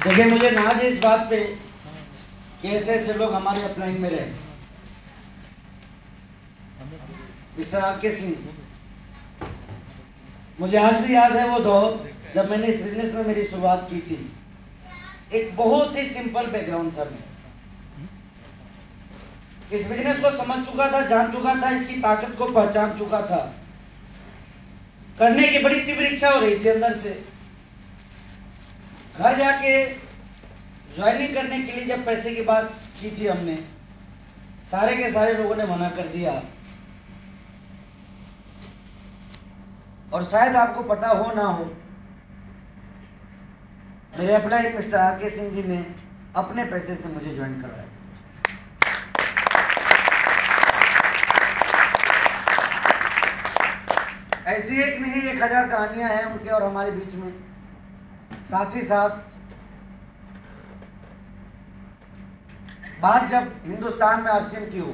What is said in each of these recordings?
देखिए, मुझे नाज है इस बात पे कि ऐसे ऐसे लोग हमारे अपलाइन में रहे। Mister R K. सिंह, मुझे आज भी याद है वो दौर जब मैंने इस बिजनेस में मेरी शुरुआत की थी। एक बहुत ही सिंपल बैकग्राउंड था। मैं इस बिजनेस को समझ चुका था, जान चुका था, इसकी ताकत को पहचान चुका था। करने की बड़ी तीव्र इच्छा हो रही थी अंदर से। घर जाके ज्वाइनिंग करने के लिए जब पैसे की बात की थी हमने, सारे के सारे लोगों ने मना कर दिया। और शायद आपको पता हो ना हो, मेरे upline mister R K. Singh ji ने अपने पैसे से मुझे ज्वाइन करवाया। ऐसी एक नहीं 1000 कहानियां हैं उनके और हमारे बीच में। साथ ही साथ बात जब हिंदुस्तान में आरसीएम की हो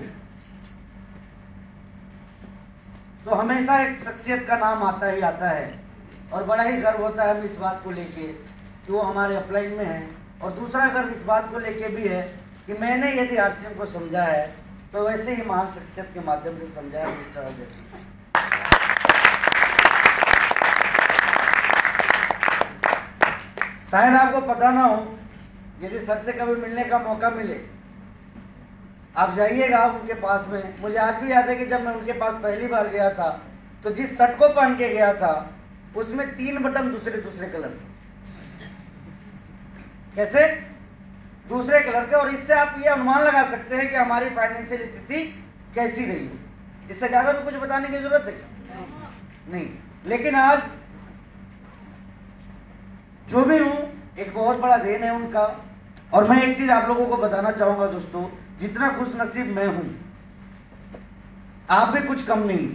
तो हमेशा एक शख्सियत का नाम आता ही आता है और बड़ा ही गर्व होता है हमें इस बात को लेके कि वो हमारे अपलाइन में है। और दूसरा गर्व इस बात को लेके भी है कि मैंने यदि आरसीएम को समझा है तो वैसे ही महान शख्सियत के माध्यम से समझा है, मिस्टर अजय सिंह। शायद आपको पता ना हो, यदि सर से कभी मिलने का मौका मिले, आप जाइएगा उनके पास में। मुझे आज भी याद है कि जब मैं उनके पास पहली बार गया था तो जिस शर्ट को पहन के गया था उसमें 3 बटन दूसरे दूसरे कलर के। कैसे? दूसरे कलर के। और इससे आप ये अनुमान लगा सकते हैं कि हमारी फाइनेंशियल स्थिति कैसी रही हो। इससे ज्यादा भी कुछ बताने की जरूरत है क्या? नहीं। लेकिन आज जो भी हूं, एक बहुत बड़ा देन है उनका। और मैं एक चीज आप लोगों को बताना चाहूंगा दोस्तों, जितना खुश नसीब मैं हूं, आप भी कुछ कम नहीं है।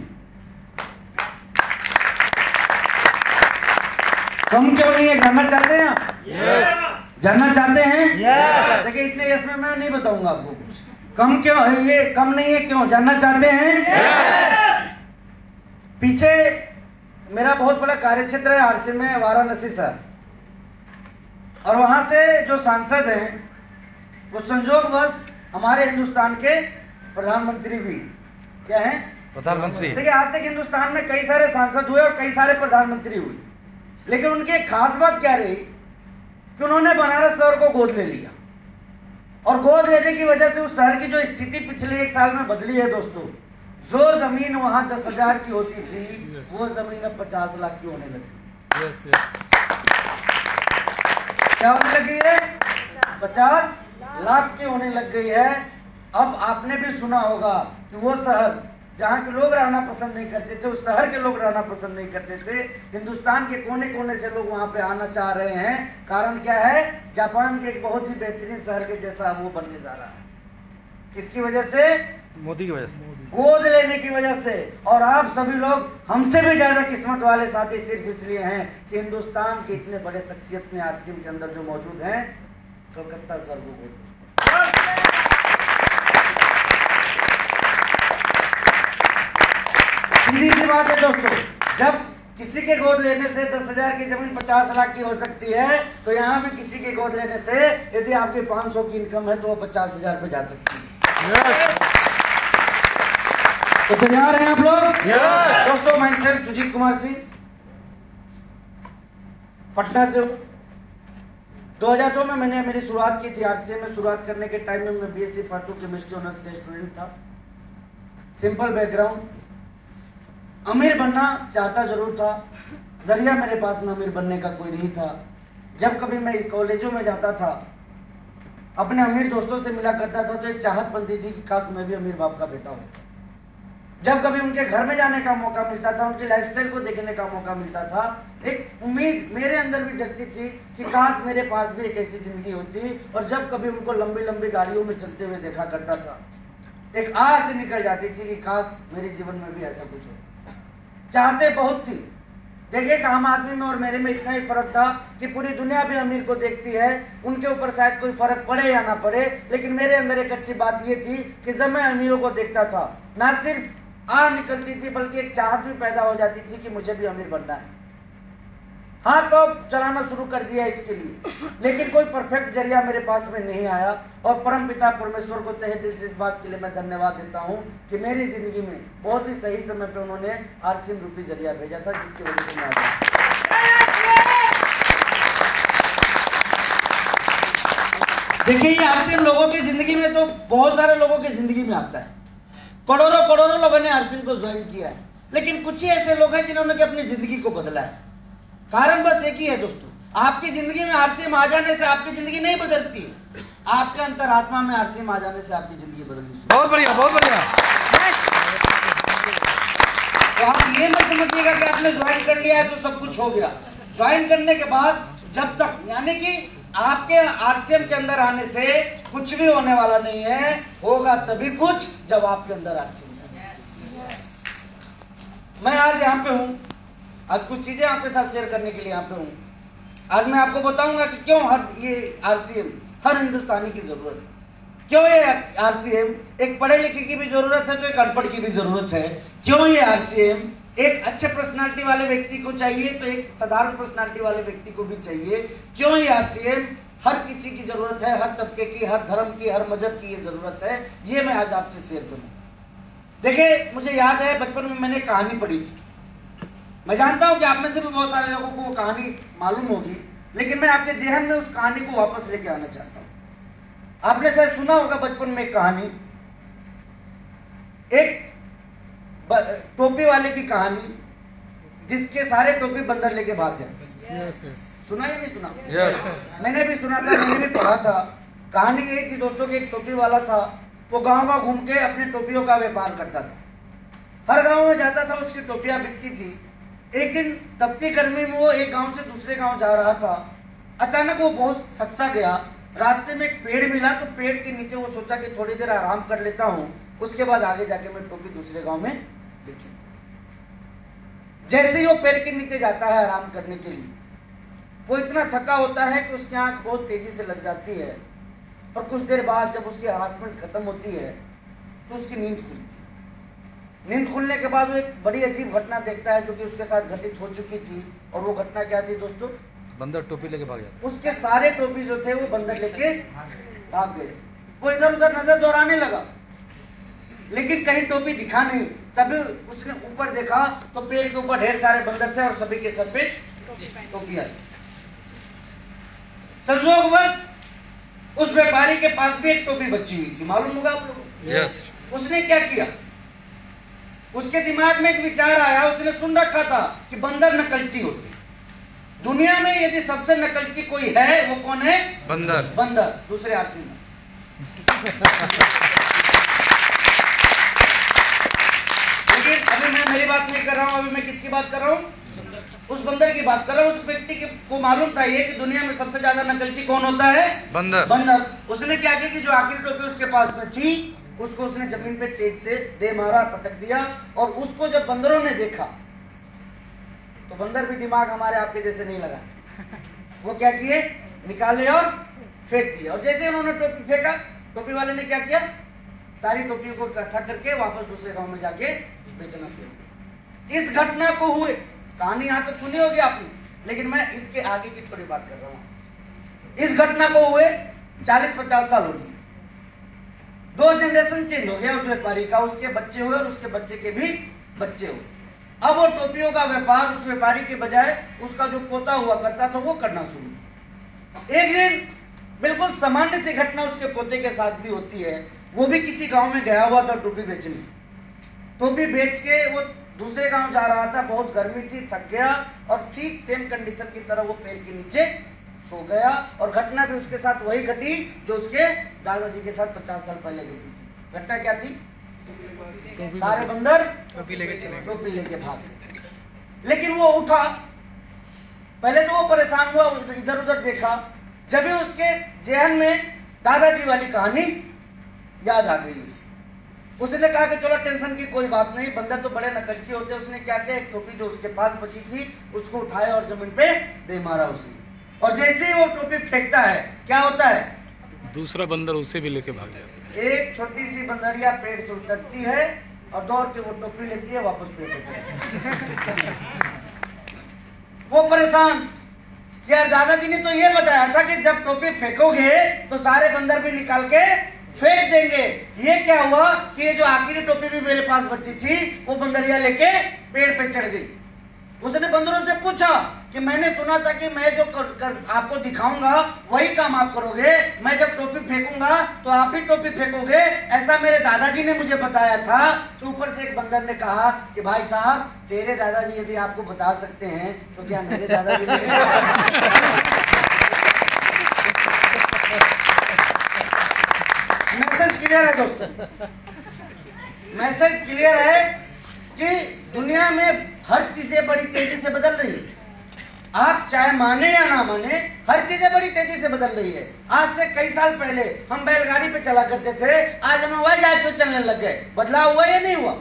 कम क्यों नहीं है, जानना चाहते हैं आप? yes. जानना चाहते हैं? yes. देखिए, इतने यस में मैं नहीं बताऊंगा आपको कुछ। कम क्यों है, ये कम नहीं है, क्यों जानना चाहते हैं? yes. पीछे मेरा बहुत बड़ा कार्यक्षेत्र है आरसीएम में, वाराणसी सर। और वहां से जो सांसद हैं वो संयोगवश हमारे हिंदुस्तान के प्रधानमंत्री भी। क्या है? प्रधानमंत्री। देखिए, आज तक हिंदुस्तान में कई सारे सांसद हुए और कई सारे प्रधानमंत्री हुए, लेकिन उनकी एक खास बात क्या रही कि उन्होंने बनारस शहर को गोद ले लिया। और गोद लेने की वजह से उस शहर की जो स्थिति पिछले 1 साल में बदली है दोस्तों, जो जमीन वहां 10,000 की होती थी वो जमीन अब 50 लाख की होने लगी। क्या होने लगी है? 50 लाख की होने लग गई है। अब आपने भी सुना होगा कि वो शहर जहां के लोग रहना पसंद नहीं करते थे, उस शहर के लोग रहना पसंद नहीं करते थे, हिंदुस्तान के कोने कोने से लोग वहां पे आना चाह रहे हैं। कारण क्या है? जापान के एक बहुत ही बेहतरीन शहर के जैसा वो बनने जा रहा है। किसकी वजह से? मोदी की वजह से, गोद लेने की वजह से। और आप सभी लोग हमसे भी ज्यादा किस्मत वाले साथी सिर्फ इसलिए हैं कि हिंदुस्तान के इतने बड़े शख्सियत ने आरसीएम के अंदर जो मौजूद हैं, कलकत्ता स्वर्ग को। सीधी सी बात है दोस्तों, जब किसी के गोद लेने से 10,000 की जमीन 50 लाख की हो सकती है, तो यहाँ भी किसी के गोद लेने से यदि आपकी 500 की इनकम है तो वो 50,000 पे जा सकती है। तो तैयार हैं आप लोग? दोस्तों, मैं सिर्फ सुजीत कुमार सिंह पटना से हूँ। 2002 में मैंने मेरी शुरुआत की थी आरसीएम में। शुरुआत करने के टाइम में मैं बीएससी पार्ट 2 केमिस्ट्री ऑनर्स का स्टूडेंट था। Simple background. अमीर बनना चाहता जरूर था, जरिया मेरे पास में अमीर बनने का कोई नहीं था। जब कभी मैं कॉलेजों में जाता था, अपने अमीर दोस्तों से मिला करता था, तो एक चाहत बनती थी कि काश मैं भी अमीर बाप का बेटा हूं। जब कभी उनके घर में जाने का मौका मिलता था, उनकी लाइफस्टाइल को देखने का मौका मिलता था, एक उम्मीद मेरे अंदर भी जगती थी कि काश मेरे पास भी एक ऐसी जिंदगी होती। और जब कभी उनको लंबी लंबी गाड़ियों में चलते हुए देखा करता था, एक आस निकल जाती थी कि काश मेरे जीवन में भी ऐसा कुछ हो। चाहते बहुत थी। देखिए, एक आम आदमी में और मेरे में इतना ही फर्क था कि पूरी दुनिया भी अमीर को देखती है, उनके ऊपर शायद कोई फर्क पड़े या ना पड़े, लेकिन मेरे अंदर एक अच्छी बात ये थी कि जब मैं अमीरों को देखता था, ना सिर्फ आह निकलती थी बल्कि एक चाहत भी पैदा हो जाती थी कि मुझे भी अमीर बनना है। हाथ पांव चलाना शुरू कर दिया इसके लिए, लेकिन कोई परफेक्ट जरिया मेरे पास में नहीं आया। और परमपिता परमेश्वर को तहे दिल से इस बात के लिए मैं धन्यवाद देता हूं कि मेरी जिंदगी में बहुत ही सही समय पे उन्होंने आरसीएम रूपी जरिया भेजा था, जिसकी वजह से मैं आज देखिए, ये आरसीएम लोगों की जिंदगी में तो बहुत सारे लोगों की जिंदगी में आता है। करोड़ों लोगों ने आरसीएम को ज्वाइन किया है, लेकिन कुछ ही ऐसे लोग हैं जिन्होंने अपनी जिंदगी को बदला है। कारण बस एक ही है दोस्तों, आपकी जिंदगी में आरसीएम आ जाने से आपकी जिंदगी नहीं बदलती है, आपके अंतरात्मा में आरसीएम आ जाने से आपकी जिंदगी बदलनी। बहुत बढ़िया, बहुत बढ़िया। तो आप ये मत समझिएगा कि आपने ज्वाइन कर लिया है तो सब कुछ हो गया। ज्वाइन करने के बाद जब तक, यानी कि आपके आरसीएम के अंदर आने से कुछ भी होने वाला नहीं है, होगा तभी कुछ जब आपके अंदर आरसीएम है। मैं आज यहाँ पे हूँ, आज कुछ चीजें आपके साथ शेयर करने के लिए यहाँ पे हूँ। आज मैं आपको बताऊंगा कि क्यों ये आरसीएम हर हिंदुस्तानी की जरूरत है। क्यों ये आरसीएम, एक पढ़े लिखे की भी जरूरत है तो एक अनपढ़ की भी जरूरत है। क्यों ये आरसीएम एक अच्छे पर्सनालिटी वाले व्यक्ति को चाहिए तो एक साधारण पर्सनालिटी वाले व्यक्ति को भी चाहिए। क्यों ये आरसीएम हर किसी की जरूरत है, हर तबके की, हर धर्म की, हर मजहब की ये जरूरत है, ये मैं आज आपसे शेयर करूँ। देखिए, मुझे याद है बचपन में मैंने कहानी पढ़ी थी। मैं जानता हूं कि आप में से भी बहुत सारे लोगों को वो कहानी मालूम होगी, लेकिन मैं आपके जेहन में उस कहानी को वापस लेके आना चाहता हूं। आपने शायद सुना होगा बचपन में एक कहानी, एक टोपी वाले की कहानी, जिसके सारे टोपी बंदर लेके भाग जाते। सुना या नहीं सुना? मैंने भी सुना था, मैंने भी पढ़ा था। कहानी यही थी दोस्तों कि एक टोपी वाला था, वो गांव घूम के अपने टोपियों का व्यापार करता था। हर गांव में जाता था, उसकी टोपियां बिकती थी। एक दिन तपती गर्मी में वो एक गांव से दूसरे गांव जा रहा था। अचानक वो बहुत थक सा गया। रास्ते में एक पेड़ मिला तो पेड़ के नीचे वो सोचा कि थोड़ी देर आराम कर लेता हूं, उसके बाद आगे जाके मैं टोपी दूसरे गांव में बेचूं। जैसे ही वो पेड़ के नीचे जाता है आराम करने के लिए, वो इतना थका होता है कि उसकी आंख बहुत तेजी से लग जाती है, और कुछ देर बाद जब उसकी हरासमेंट खत्म होती है तो उसकी नींद खुलती है। नींद खुलने के बाद वो एक बड़ी अजीब घटना देखता है जो कि उसके साथ घटित हो चुकी थी। और वो घटना क्या थी दोस्तों? बंदर टोपी लेके भाग जाता। उसके सारे टोपी जो थे वो बंदर लेके भाग गए। वो इधर उधर नजर दौड़ाने लगा, लेकिन कहीं टोपी दिखा नहीं। तभी उसने ऊपर देखा तो पेड़ के ऊपर ढेर सारे बंदर थे और सभी के सर पे टोपियां थी। संयोगवश उस व्यापारी के पास भी एक टोपी बची हुई थी। मालूम होगा आप लोगों को? उसने क्या किया? उसके दिमाग में एक विचार आया। उसने सुन रखा था कि बंदर नकलची होते। दुनिया में यदि सबसे नकलची कोई है वो कौन है? बंदर। बंदर, दूसरे आरसी में। लेकिन अभी मैं मेरी बात नहीं कर रहा हूं, अभी मैं किसकी बात कर रहा हूं? उस बंदर की बात कर रहा हूं। उस व्यक्ति को मालूम था ये कि दुनिया में सबसे ज्यादा नकलची कौन होता है? बंदर। बंदर। उसने क्या किया कि जो आखिरी टोपी उसके पास में थी उसको उसने जमीन पे तेज से दे मारा, पटक दिया। और उसको जब बंदरों ने देखा तो बंदर भी दिमाग हमारे आपके जैसे नहीं लगा। वो क्या किए? निकाले और फेंक दिया। और जैसे उन्होंने टोपी फेंका, टोपी वाले ने क्या किया? सारी टोपियों को इकट्ठा करके वापस दूसरे गांव में जाके बेचना शुरू किया। इस घटना को हुए, कहानी यहां तक सुनी होगी आपने, लेकिन मैं इसके आगे की थोड़ी बात कर रहा हूं। इस घटना को हुए 40-50 साल हो गए। 2 जनरेशन चेंज हो गया उस व्यापारी का। उसके बच्चे हुए और उसके बच्चे के भी बच्चे हुए। अब वो टोपियों का व्यापार उस व्यापारी के बजाय उसका जो पोता हुआ करता था वो करना शुरू किया। एक दिन बिल्कुल सामान्य सी घटना उसके पोते के साथ भी होती है। वो भी किसी गांव में गया हुआ था टोपी बेचने। टोपी बेच के वो दूसरे गांव जा रहा था। बहुत गर्मी थी, थक गया और ठीक सेम कंडीशन की तरह वो पेड़ के नीचे सो गया। और घटना भी उसके साथ वही घटी जो उसके दादाजी के साथ 50 साल पहले घटी थी। घटना क्या थी? सारे बंदर टोपी लेके भाग गए। लेकिन वो उठा, पहले तो वो परेशान हुआ, इधर उधर देखा। जब भी उसके जेहन में दादाजी वाली कहानी याद आ गई उसने कहा कि चलो टेंशन की कोई बात नहीं, बंदर तो बड़े नकलची होते। उसने क्या किया? एक टोपी जो उसके पास बची थी उसको उठाया और जमीन पे दे मारा उसने। और जैसे ही वो टोपी फेंकता है क्या होता है? दूसरा बंदर उसे भी लेके भाग जाता है। एक छोटी सी बंदरिया पेड़ से उतरती है और दौड़ के वो टोपी लेती है, वापस पेड़ पे चढ़ती है। वो परेशान, कि यार दादाजी ने तो ये बताया था कि जब टोपी फेंकोगे तो सारे बंदर भी निकाल के फेंक देंगे। ये क्या हुआ कि ये जो आखिरी टोपी भी मेरे पास बची थी वो बंदरिया लेके पेड़ पे चढ़ गई। उसने बंदरों से पूछा कि मैंने सुना था कि मैं जो कर आपको दिखाऊंगा वही काम आप करोगे, मैं जब टोपी फेंकूंगा तो आप ही टोपी फेंकोगे, ऐसा मेरे दादाजी ने मुझे बताया था। तो ऊपर से एक बंदर ने कहा कि भाई साहब तेरे दादाजी यदि आपको बता सकते हैं तो क्या मेरे दादाजी मैसेज क्लियर है दोस्तों, मैसेज क्लियर है कि दुनिया में हर चीजें बड़ी तेजी से बदल रही है। आप चाहे माने या ना माने, हर चीजें बड़ी तेजी से बदल रही है। आज से कई साल पहले हम बैलगाड़ी पे चला करते थे, आज हम हवाई जहाज पे चलने लग गए। बदलाव हुआ या नहीं हुआ?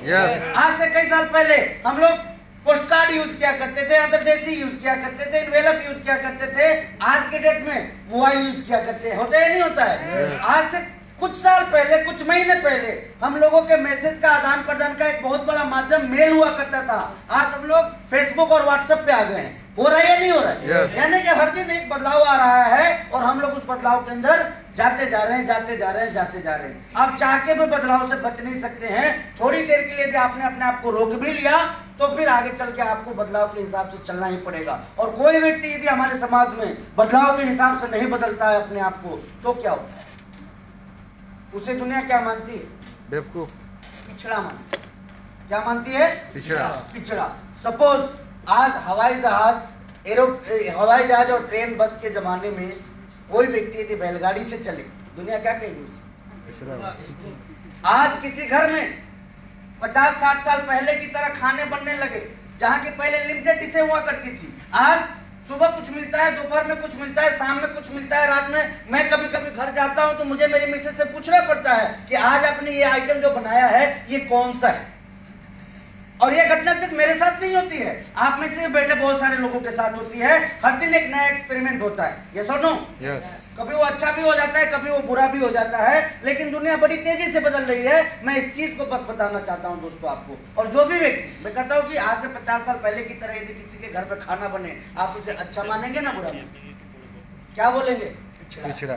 आज से कई साल पहले हम लोग पोस्ट कार्ड यूज किया करते थे, अंतर्देशीय यूज किया करते थे, इनवेलप यूज किया करते थे। आज के डेट में मोबाइल यूज किया करते हैं। होता है नहीं होता है? आज से कुछ साल पहले, कुछ महीने पहले हम लोगों के मैसेज का आदान प्रदान का एक बहुत बड़ा माध्यम मेल हुआ करता था। आज हम लोग फेसबुक और व्हाट्सएप पे आ गए हैं। हो रहा है या नहीं हो रहा है? यानी कि हर दिन एक बदलाव आ रहा है और हम लोग उस बदलाव के अंदर जाते जा रहे हैं, जाते जा रहे हैं, जाते जा रहे हैं। आप चाह के भी बदलाव से बच नहीं सकते हैं। थोड़ी देर के लिए यदि आपने अपने आप को रोक भी लिया तो फिर आगे चल के आपको बदलाव के हिसाब से चलना ही पड़ेगा। और कोई व्यक्ति यदि हमारे समाज में बदलाव के हिसाब से नहीं बदलता है अपने आप को तो क्या होता है? उसे दुनिया क्या मानती है? बेवकूफ, पिछड़ा मानती है। क्या मानती है? पिछड़ा। सपोज आज हवाई जहाज और ट्रेन बस के जमाने में कोई व्यक्ति यदि बैलगाड़ी से चले, दुनिया क्या कहेगी उसे? आज किसी घर में 50-60 साल पहले की तरह खाने बनने लगे, जहां की पहले लिमिटेड डिशें हुआ करती थी। आज सुबह कुछ मिलता है, दोपहर में कुछ मिलता है, शाम में कुछ मिलता है, रात में। मैं कभी कभी घर जाता हूं तो मुझे मेरी मिसेस से पूछना पड़ता है कि आज आपने ये आइटम जो बनाया है ये कौन सा है। और ये घटना सिर्फ मेरे साथ नहीं होती है, आप में से बैठे बहुत सारे लोगों के साथ होती है। हर दिन एक नया एक्सपेरिमेंट होता है। यस और नो? कभी वो अच्छा भी हो जाता है, कभी वो बुरा भी हो जाता है, लेकिन दुनिया बड़ी तेजी से बदल रही है। मैं इस चीज को बस बताना चाहता हूं दोस्तों आपको। और जो भी व्यक्ति, मैं कहता हूं कि आज से 50 साल पहले की तरह यदि किसी के घर पे खाना बने, आप उसे अच्छा मानेंगे ना बुरा मानेंगे? क्या बोलेंगे? पिछड़ा।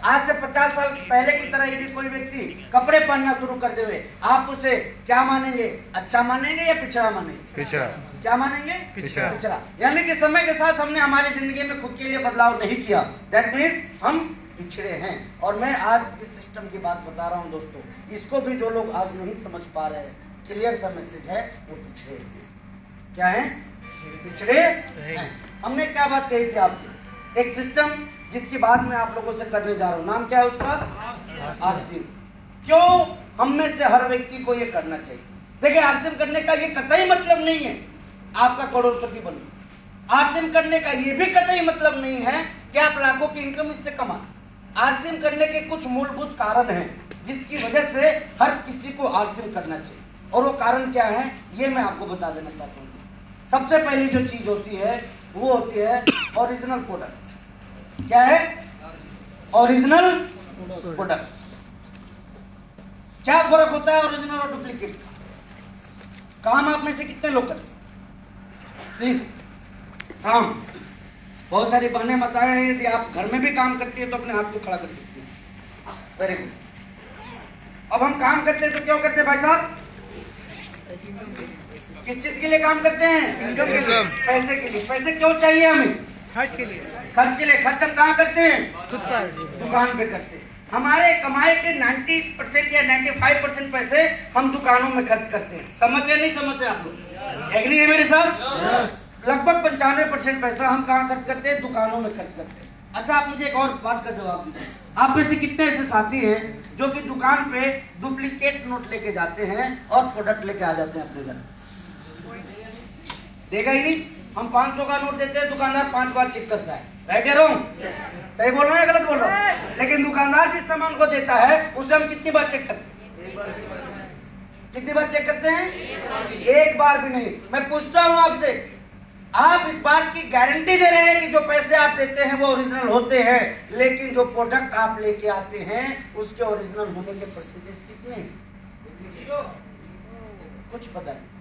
आज से 50 साल पहले की तरह यदि कोई व्यक्ति कपड़े पहनना शुरू कर दे, आप उसे क्या मानेंगे? अच्छा मानेंगे या पिछड़ा मानेंगे? पिछड़ा। क्या मानेंगे? पिछड़ा। यानी कि समय के साथ हमने हमारी जिंदगी में खुद के लिए बदलाव नहीं किया, दैट मीन्स हम पिछड़े हैं। और मैं आज जिस सिस्टम की बात बता रहा हूं दोस्तों, इसको भी जो लोग आज नहीं समझ पा रहे हैं, क्लियर सा मैसेज है, वो पिछड़े हैं। क्या है? पिछड़े हैं। हमने क्या बात कही थी आपसे? एक सिस्टम जिसकी बात मैं आप लोगों से करने जा रहा हूं, नाम क्या है उसका? आरसीएम। क्यों हम में से हर व्यक्ति को ये करना चाहिए? देखिए, आरसीएम करने का ये कतई मतलब नहीं है आपका करोड़पति बनना। आरसीएम करने का ये भी कतई मतलब नहीं है कि आप लाखों की इनकम इससे कमा। आरसीएम करने के कुछ मूलभूत कारण हैं जिसकी वजह से हर किसी को आरसीएम करना चाहिए। और वो कारण क्या है ये मैं आपको बता देना चाहता हूँ। सबसे पहली जो चीज होती है वो होती है ओरिजिनल प्रोडक्ट। क्या है? Original product. क्या फर्क होता है ओरिजिनल और डुप्लीकेट का? काम आप में से कितने लोग करते हैं? प्लीज काम। बहुत सारी बहनें बताएं, यदि आप घर में भी काम करती है तो अपने हाथ को खड़ा कर सकती है। Very good. अब हम काम करते हैं तो क्यों करते हैं भाई साहब? किस चीज के लिए काम करते हैं? इनकम के लिए, पैसे के लिए। पैसे क्यों चाहिए हमें? खर्च के लिए। खर्च के लिए। खर्च हम कहाँ करते हैं? खुद पर, दुकान पे करते हैं। हमारे कमाए के 90% या 95% पैसे हम दुकानों में खर्च करते हैं। समझते नहीं समझते आप लोग? एग्री है मेरे साथ? लगभग 95% पैसा हम कहाँ खर्च करते हैं? दुकानों में खर्च करते हैं। अच्छा, आप मुझे एक और बात का जवाब दीजिए। आप में से कितने ऐसे साथी हैं जो कि दुकान पे डुप्लीकेट नोट लेके जाते हैं और प्रोडक्ट लेके आ जाते हैं अपने घर? देगा ही नहीं। हम 500 का नोट देते हैं, दुकानदार 5 बार चेक करता है। राइट या रॉन्ग? सही बोल रहा हूं या गलत बोल रहा हूं? लेकिन दुकानदार जिस सामान को देता है उसे हम कितनी बार चेक करते हैं? कितनी बार चेक करते हैं? एक बार भी नहीं। मैं पूछता हूं आपसे, आप इस बात की गारंटी दे रहे हैं कि जो पैसे आप देते हैं वो ओरिजिनल होते हैं, लेकिन जो प्रोडक्ट आप लेके आते हैं उसके ओरिजिनल होने के परसेंटेज कितने हैं? कुछ पता नहीं।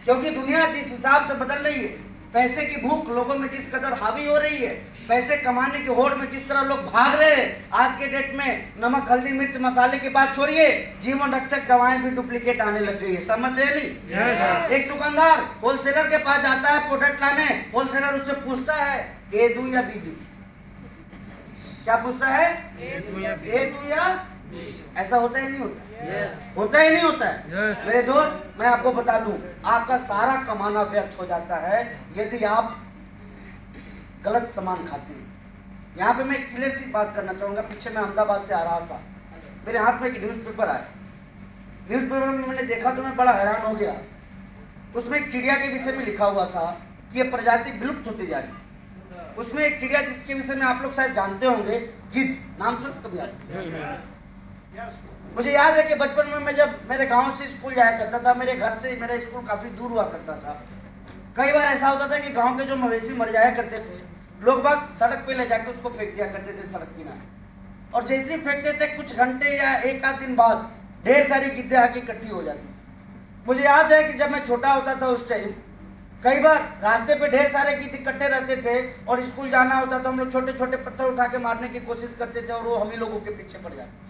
क्योंकि दुनिया जिस हिसाब से बदल रही है, पैसे की भूख लोगों में जिस कदर हावी हो रही है, पैसे कमाने की होड़ में जिस तरह लोग भाग रहे हैं, आज के डेट में नमक हल्दी मिर्च मसाले की बात छोड़िए, जीवन रक्षक दवाएं भी डुप्लीकेट आने लग गई है। समझते हैं नहीं? एक दुकानदार होलसेलर के पास जाता है प्रोडक्ट लाने, होलसेलर उससे पूछता है ए दूं या बी दूं? क्या पूछता है? ए दूं या? ऐसा होता ही नहीं होता? होता ही नहीं होता है। मेरे दोस्त, मैं आपको बता दूं, आपका सारा कमाना व्यर्थ हो जाता है यदि आप गलत सामान खाते हैं। यहाँ पे मैं क्लियर सी बात करना चाहूंगा। पीछे मैं अहमदाबाद से आ रहा था, मेरे हाथ में एक न्यूज़पेपर आया। न्यूज़पेपर में मैंने देखा तो मैं बड़ा हैरान हो गया। उसमें एक चिड़िया के विषय में लिखा हुआ था कि ये प्रजाति विलुप्त होती जा रही है। उसमें एक चिड़िया जिसके विषय में आप लोग शायद जानते होंगे, गिद्ध, नाम सुन कभी आप? मुझे याद है कि बचपन में मैं जब मेरे गांव से स्कूल जाया करता था, मेरे घर से मेरा स्कूल काफी दूर हुआ करता था। कई बार ऐसा होता था कि गांव के जो मवेशी मर जाया करते थे, लोग बाग सड़क पे ले जाकर उसको फेंक दिया करते थे सड़क किनारे, और जैसे ही फेंकते थे कुछ घंटे या एक आध दिन बाद ढेर सारी गिद्दें आके इकट्ठी हो जाती थी। मुझे याद है कि जब मैं छोटा होता था उस टाइम कई बार रास्ते पे ढेर सारे गिद्ध इकट्ठे रहते थे, और स्कूल जाना होता तो हम लोग छोटे छोटे पत्थर उठा के मारने की कोशिश करते थे, और वो हम ही लोगों के पीछे पड़ जाते,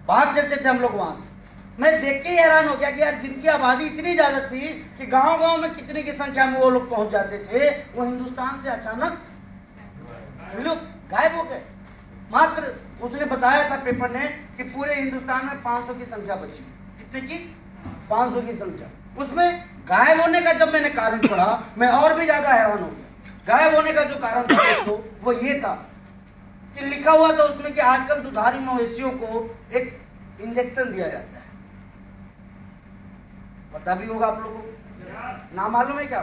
भाग जाते थे हम लोग वहां से। मैं देख के हैरान हो गया कि यार जिनकी आबादी इतनी ज्यादा थी कि गांव गांव में कितने की संख्या में वो लोग पहुंच जाते थे, वो हिंदुस्तान से अचानक गायब हो गए। मात्र उसने बताया था पेपर ने कि पूरे हिंदुस्तान में 500 की संख्या बची। कितने की? 500 की संख्या। उसमें गायब होने का जब मैंने कारण पढ़ा, मैं और भी ज्यादा हैरान हो गया। गायब होने का जो कारण था तो वो ये था कि लिखा हुआ था उसमें कि आजकल दुधारू मवेशियों को एक इंजेक्शन दिया जाता है। पता भी होगा आप लोगों को, नाम मालूम है क्या?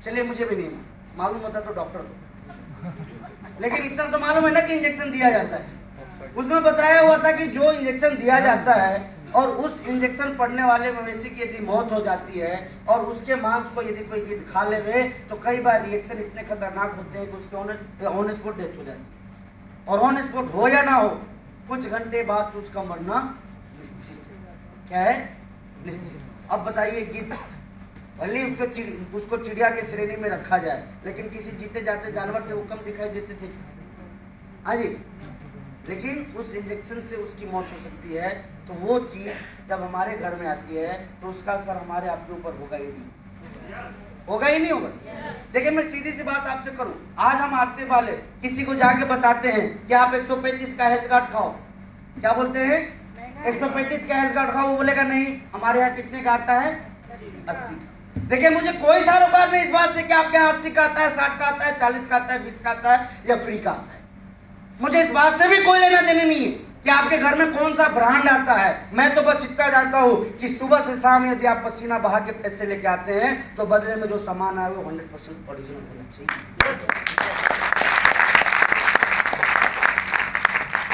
चलिए मुझे भी नहीं मालूम होता तो डॉक्टर को, लेकिन इतना तो मालूम है ना कि इंजेक्शन दिया जाता है। उसमें बताया हुआ था कि जो इंजेक्शन दिया जाता है और उस इंजेक्शन पड़ने वाले मवेशी की यदि मौत हो जाती है और उसके मांस को यदि कोई गिद्ध खा लेवे तो कई बार रिएक्शन इतने खतरनाक होते हैं कि उसके ऑन स्पॉट डेथ हो जाती है। और ऑन स्पॉट हो या ना हो, कुछ घंटे बाद उसका मरना निश्चित। क्या है? निश्चित। अब बताइए, गिद्ध भले उसको चिड़िया के श्रेणी में रखा जाए, लेकिन किसी जीते जाते जानवर से वो कम दिखाई देते थे? हाँ जी। लेकिन उस इंजेक्शन से उसकी मौत हो सकती है, तो वो चीज जब हमारे घर में आती है तो उसका असर हमारे आपके ऊपर होगा ही नहीं, होगा ही नहीं होगा। देखिए मैं सीधी सी बात आपसे करूं, आज हम आरसे वाले किसी को जाके बताते हैं कि आप 135 का हेल्थ कार्ड खाओ, क्या बोलते हैं? 135 का हेल्थ कार्ड खाओ। वो बोलेगा नहीं, हमारे यहाँ कितने का आता है? 80। देखिए मुझे कोई सरोकार नहीं इस बात से कि आपके यहाँ 80 का आता है, 60 का आता है, 40 का आता है, 20 का आता है या फ्री का आता है। मुझे इस बात से भी कोई लेना देना नहीं है कि आपके घर में कौन सा ब्रांड आता है। मैं तो बस इतना जानता हूं कि सुबह से शाम यदि आप पसीना बहा के पैसे लेके आते हैं तो बदले में जो सामान आए वो 100% ओरिजिनल होना चाहिए।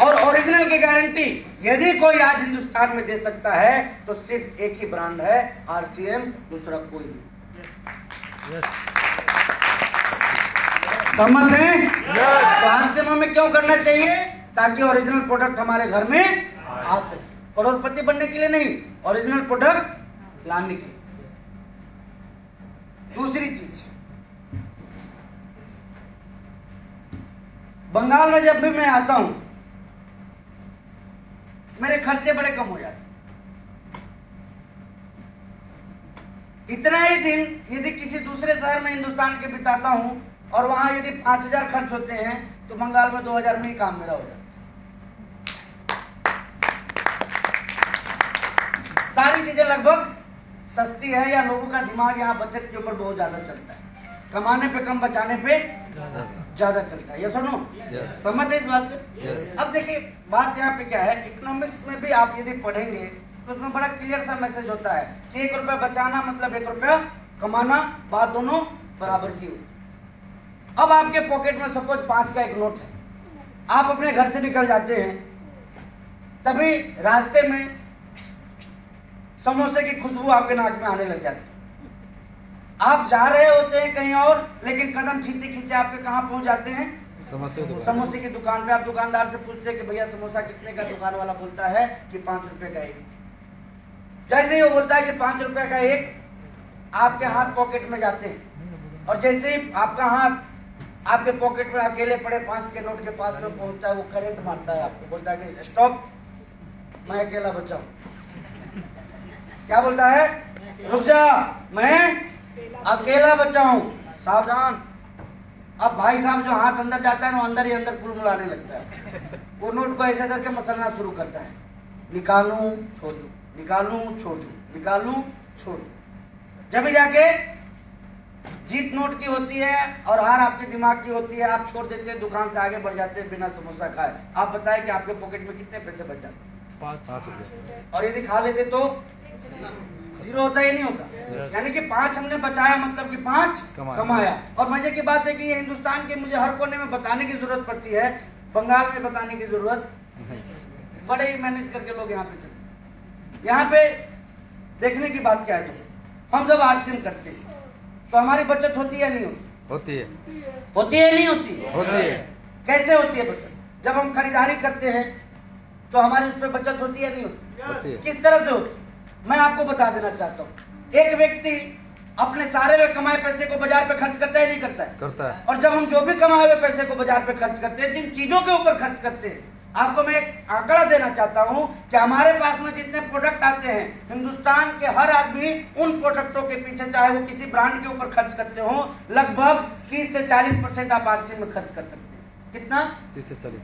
और ओरिजिनल की गारंटी यदि कोई आज हिंदुस्तान में दे सकता है तो सिर्फ एक ही ब्रांड है, RCM, दूसरा कोई नहीं। समझ हैं? तो RCM हमें क्यों करना चाहिए? ताकि ओरिजिनल प्रोडक्ट हमारे घर में आ सके। करोड़पति बनने के लिए नहीं, ओरिजिनल प्रोडक्ट लाने के। दूसरी चीज, बंगाल में जब भी मैं आता हूं मेरे खर्चे बड़े कम हो जाते। इतना ही दिन यदि किसी दूसरे शहर में हिंदुस्तान के बिताता हूं और वहां यदि 5000 खर्च होते हैं तो बंगाल में 2000 में ही काम मेरा हो जाता है। सारी चीजें लगभग सस्ती है, या लोगों का दिमाग यहाँ बचत के ऊपर बहुत ज्यादा चलता है, कमाने पे कम बचाने पे ज्यादा चलता है। ये सुनो, समझ है इस बात से? अब देखिए बात यहाँ पे क्या है, इकोनॉमिक्स में भी आप यदि पढ़ेंगे तो उसमें बड़ा क्लियर सा मैसेज होता है कि 1 रुपया बचाना मतलब 1 रुपया कमाना, बात दोनों बराबर की होती है। अब आपके पॉकेट में सपोज 5 का एक नोट है, आप अपने घर से निकल जाते हैं, तभी रास्ते में समोसे की खुशबू आपके नाक में आने लग जाती है। आप जा रहे होते हैं कहीं और, लेकिन कदम खींचे खींचे आपके कहां पहुंच जाते हैं? समोसे की दुकान पे। आप दुकानदार से पूछते हैं कि भैया समोसा कितने का? दुकान वाला बोलता है कि 5 रुपए का एक। जैसे ही वो बोलता है कि 5 रुपए का एक, आपके हाथ पॉकेट में जाते हैं और जैसे ही आपका हाथ आपके पॉकेट में अकेले पड़े 5 के नोट के पास में पहुंचता है, वो करंट मारता है आपको, बोलता है कि स्टॉप, मैं अकेला बचा हूं। क्या बोलता है? रुक जा, मैं अकेला बचा हूं, सावधान। अब भाई साहब जो हाथ अंदर जाता है ना, अंदर ही अंदर कुड़मुड़ाने लगता है। वो नोट को ऐसे करके मसलना शुरू करता है, निकालूं छोड़ दूं, निकालूं छोड़ दूं, निकालूं छोड़ दूं। जब भी जाके जीत नोट की होती है और हार आपके दिमाग की होती है, आप छोड़ देते हैं, दुकान से आगे बढ़ जाते हैं बिना समोसा खाए। आप बताएं कि आपके पॉकेट में कितने पैसे बच जाते? 5 रुपये। और यदि खा लेते तो 0 होता ही नहीं होता। यानी कि 5 हमने बचाया, मतलब कि 5 कमाया। और मजे की बात है कि ये हिंदुस्तान के मुझे हर कोने में बताने की जरूरत पड़ती है, बंगाल में बताने की जरूरत, बड़े ही मैनेज करके लोग यहाँ पे चले। यहाँ पे देखने की बात क्या है दोस्तों, हम जब आरसीएम करते हैं तो हमारी बचत होती है नहीं होती? होती है। होती है नहीं होती? होती है। कैसे होती है बचत? जब हम खरीदारी करते हैं तो हमारी उस पर बचत होती है नहीं होती? होती है। किस तरह से होती? मैं आपको बता देना चाहता हूँ। एक व्यक्ति अपने सारे हुए कमाए पैसे को बाजार पे खर्च करता है नहीं करता है? करता है। और जब हम जो भी कमाए हुए पैसे को बाजार पे खर्च करते हैं, जिन चीजों के ऊपर खर्च करते हैं, आपको मैं एक आंकड़ा देना चाहता हूं कि हमारे पास में जितने प्रोडक्ट आते हैं, हिंदुस्तान के हर आदमी उन प्रोडक्टों के पीछे, चाहे वो किसी ब्रांड के ऊपर खर्च करते हो, लगभग 30 से 40% आप आरसीएम में खर्च कर सकते हैं। कितना? 30 से 40।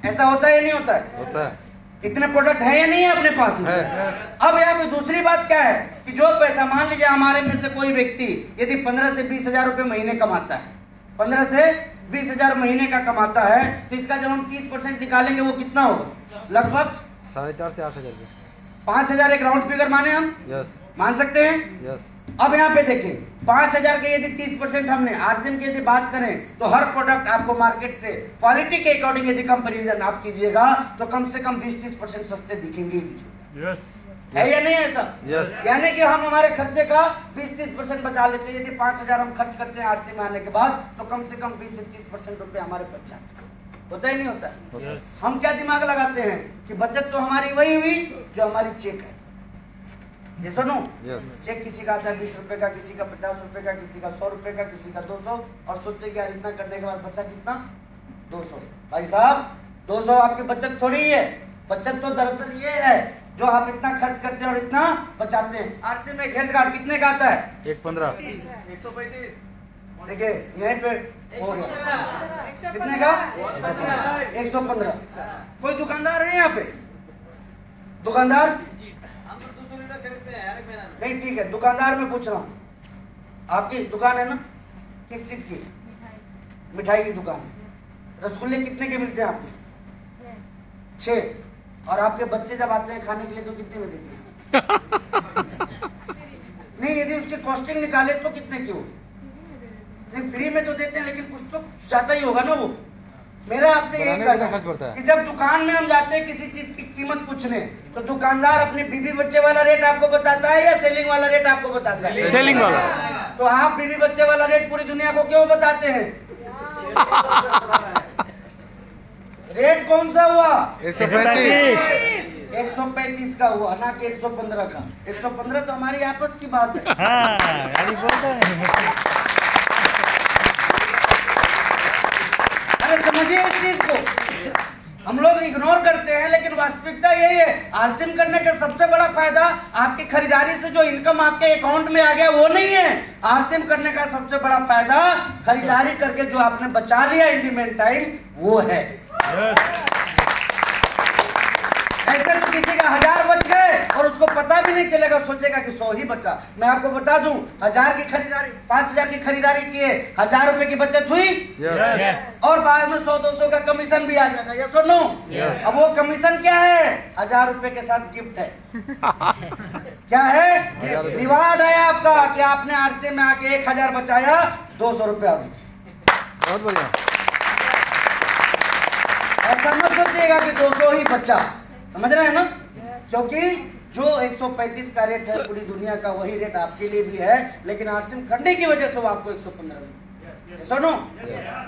ऐसा होता है या नहीं होता है? होता है। इतने प्रोडक्ट है या नहीं है अपने पास में? अब यहाँ पे दूसरी बात क्या है कि जो पैसा, मान लीजिए हमारे में से कोई व्यक्ति यदि 15 से 20 हजार रुपए महीने कमाता है, 15 से 20 हजार महीने का कमाता है, तो इसका जब हम 30% निकालेंगे वो कितना होगा? लगभग 4.5 से 8 हजार। 5 हजार एक राउंड फिगर माने हम? यस। मान सकते हैं? यस। अब यहाँ पे देखिए, 5 हजार के यदि 30% हमने आरसीएम की यदि बात करें तो हर प्रोडक्ट आपको मार्केट से क्वालिटी के अकॉर्डिंग यदि कंपैरिजन आप कीजिएगा तो कम से कम 20-30% सस्ते दिखेंगे ही दिखेंगे। यस। है या नहीं ऐसा? yes. यानी कि हम हमारे खर्चे का 20-30% बचा लेते हैं। यदि 5 हजार हम खर्च करते हैं आरसीएम आने के बाद, तो कम से कम 20 से 30% रुपए हमारे बच जाते हैं। होता ही नहीं होता? yes. हम क्या दिमाग लगाते हैं कि बचत तो हमारी वही हुई जो हमारी चेक है। ये सुनो, चेक किसी का आता है 20 रुपए का, किसी का 50 रुपए का, किसी का 100 रुपए का, किसी का 200, और सोचते कि यार इतना करने के बाद बचा कितना? 200। भाई साहब 200 आपकी बचत थोड़ी है। बचत तो दरअसल ये है जो आप इतना खर्च करते हैं और इतना बचाते हैं। आरसीएम में हेल्थ कार्ड कितने का आता है? 115। 135। देखिए यहीं पे हो गया। कितने का? 115। कोई दुकानदार है यहाँ पे? दुकानदार नहीं, ठीक है, दुकानदार में पूछ रहा हूँ, आपकी दुकान है ना? किस चीज की? मिठाई की दुकान है। रसगुल्ले कितने के मिलते हैं आपके? 6। और आपके बच्चे जब आते हैं खाने के लिए तो कितने में देते हैं? नहीं, यदि उसकी कॉस्टिंग निकाले तो कितने की होगी? नहीं, फ्री में तो देते हैं, लेकिन कुछ तो जाता ही होगा ना वो। मेरा आपसे यही कहना है कि जब दुकान में हम जाते हैं किसी चीज की कीमत पूछने, तो दुकानदार अपने बीवी बच्चे वाला रेट आपको बताता है या सेलिंग वाला रेट आपको बताता है? सेलिंग वाला। तो आप बीवी बच्चे वाला रेट पूरी दुनिया को क्यों बताते हैं? रेट कौन सा हुआ? 135। 135 का हुआ, ना कि 115 का। 115 तो हमारी आपस की बात है। अरे समझिए इस चीज को, हम लोग इग्नोर करते हैं, लेकिन वास्तविकता यही है। आरसीएम करने का सबसे बड़ा फायदा आपकी खरीदारी से जो इनकम आपके अकाउंट में आ गया वो नहीं है। आरसीएम करने का सबसे बड़ा फायदा खरीदारी करके जो आपने बचा लिया इन द मेन टाइम, वो है। ऐसे तो किसी का 1000 बच गए और उसको पता भी नहीं चलेगा, सोचेगा कि 100 ही बचा। मैं आपको बता दूं, 1000 की खरीदारी, 5000 की खरीदारी किए, 1000 रुपए की बचत हुई। और बाद में 100-200 का कमीशन भी आ जाएगा, ये सुनो। अब वो कमीशन क्या है? 1000 रुपए के साथ गिफ्ट है। क्या है? रिवार्ड है आपका कि आपने आरसीएम में आके 1000 बचाया, 200 रुपए आप लीजिए। बहुत बढ़िया। ऐसा मत सोचिएगा कि 200 ही बचा, समझ रहे हैं ना? क्योंकि जो 135 का रेट है पूरी दुनिया का, वही रेट आपके लिए भी है, लेकिन आरसीएम करने की वजह से वो आपको 115 मिले। सुनो,